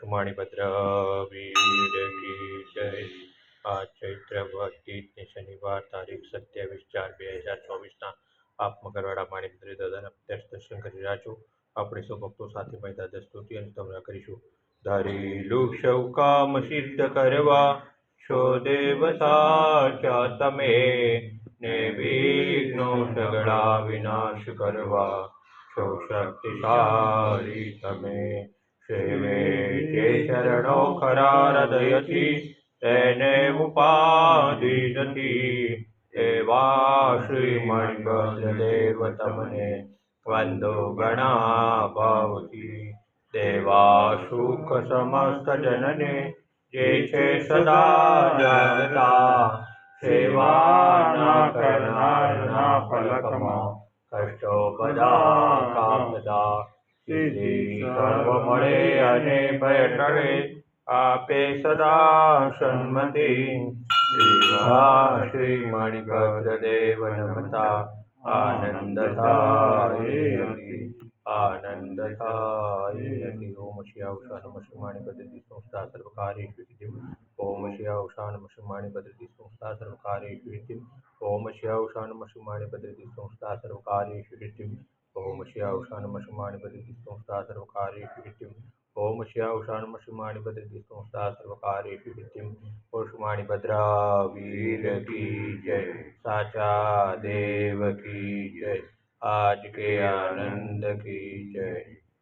મશુમાણીભદ્ર વીર કી જય। આ ચૈત્ર તીજને શનિવાર તારીખ 27/4/2024 આપ મકરવાડા માણીભદ્ર દાદાના પ્રત્યક્ષ દર્શન કરી રહ્યા છો। આપણે સૌ ભક્તો સાથે મળી દાદા સ્તુતિ અને સ્તવના કરીશું। ધારેલું સૌ કામ સિદ્ધ કરવા છો દેવ સાચા તમે, ને વિઘ્નો સગળા વિનાશ કરવા છો શક્તિશાળી તમે। સેવે જે ચરણો ખરા હૃદયથી તેને ઉપાધિ નથી, એવા શ્રી મણિભદ્ર દેવ તમને વંદો ગણા ભાવથી। દેવા સુખ સમસ્ત જનને જે છે સદા જાગતા, સેવા ના કરનારના ફલકમાં કષ્ટો બધા કાપતા। સિદ્ધિ સર્વ મળે અને ભય ટળે આપે સદા સન્મતિ, એવા શ્રી મણિભદ્ર દેવ નમતા આનંદ થાય અતિ, આનંદ થાય અતિ। ઓમ શ્રી આવશાન મશુમાણીભદ્રતિ સંસ્થા સર્વકાર્યેષુ સિદ્ધિમ। ઓમ શ્રી આવશાન મશુમાણીભદ્રતિ સંસ્થા સર્વકાર્યેષુ સિદ્ધિમ। ઓમ શ્રી આવશાન મશુમાણીભદ્રતિ સંસ્થા સર્વકાર્યેષુ સિદ્ધિમ। ઓમ શ્રી આવશાન મશુમાણીભદ્રતિ સંસ્થા સર્વકાર્યેષુ સિદ્ધિમ। ઓમ શ્રી આવશાન મશુમાણીભદ્રતિ સંસ્થા સર્વકાર્યેષુ સિદ્ધિમ। મશુમાણીભદ્ર વીર કી જય, સાચા દેવ की जय, आज के आनंद की जय।